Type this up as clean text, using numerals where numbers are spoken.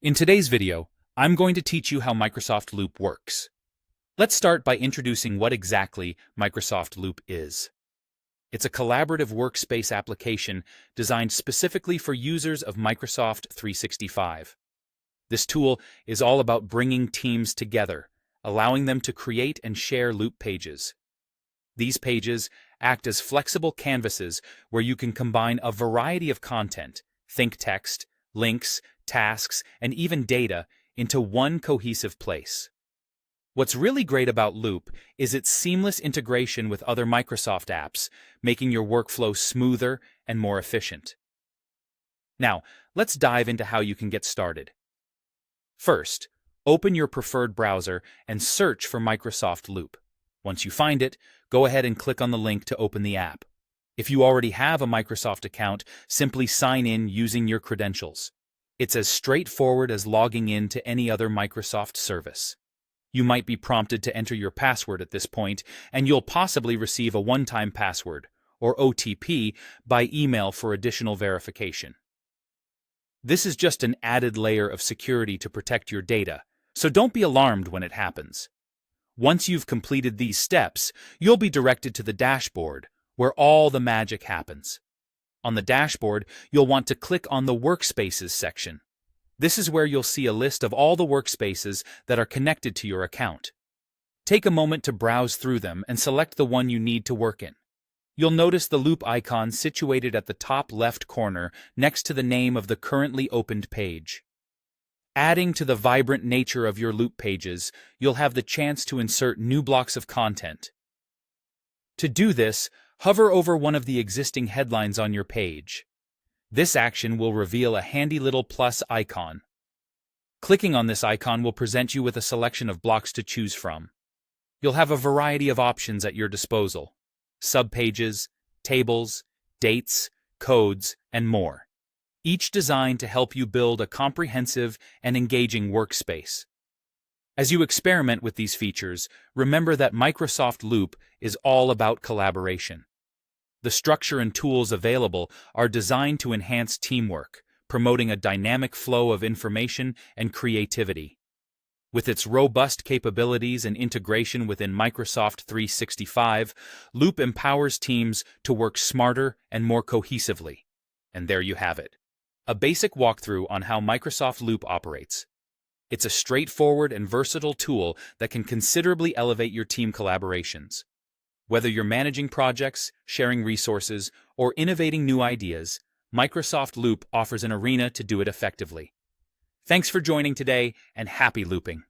In today's video, I'm going to teach you how Microsoft Loop works. Let's start by introducing what exactly Microsoft Loop is. It's a collaborative workspace application designed specifically for users of Microsoft 365. This tool is all about bringing teams together, allowing them to create and share Loop pages. These pages act as flexible canvases where you can combine a variety of content, think text, links, tasks, and even data into one cohesive place. What's really great about Loop is its seamless integration with other Microsoft apps, making your workflow smoother and more efficient. Now, let's dive into how you can get started. First, open your preferred browser and search for Microsoft Loop. Once you find it, go ahead and click on the link to open the app. If you already have a Microsoft account, simply sign in using your credentials. It's as straightforward as logging in to any other Microsoft service. You might be prompted to enter your password at this point, and you'll possibly receive a one-time password, or OTP, by email for additional verification. This is just an added layer of security to protect your data, so don't be alarmed when it happens. Once you've completed these steps, you'll be directed to the dashboard, where all the magic happens. On the dashboard, you'll want to click on the Workspaces section. This is where you'll see a list of all the workspaces that are connected to your account. Take a moment to browse through them and select the one you need to work in. You'll notice the Loop icon situated at the top left corner next to the name of the currently opened page. Adding to the vibrant nature of your Loop pages, you'll have the chance to insert new blocks of content. To do this, hover over one of the existing headlines on your page. This action will reveal a handy little plus icon. Clicking on this icon will present you with a selection of blocks to choose from. You'll have a variety of options at your disposal: subpages, tables, dates, codes, and more, each designed to help you build a comprehensive and engaging workspace. As you experiment with these features, remember that Microsoft Loop is all about collaboration. The structure and tools available are designed to enhance teamwork, promoting a dynamic flow of information and creativity. With its robust capabilities and integration within Microsoft 365, Loop empowers teams to work smarter and more cohesively. And there you have it, a basic walkthrough on how Microsoft Loop operates. It's a straightforward and versatile tool that can considerably elevate your team collaborations. Whether you're managing projects, sharing resources, or innovating new ideas, Microsoft Loop offers an arena to do it effectively. Thanks for joining today, and happy looping!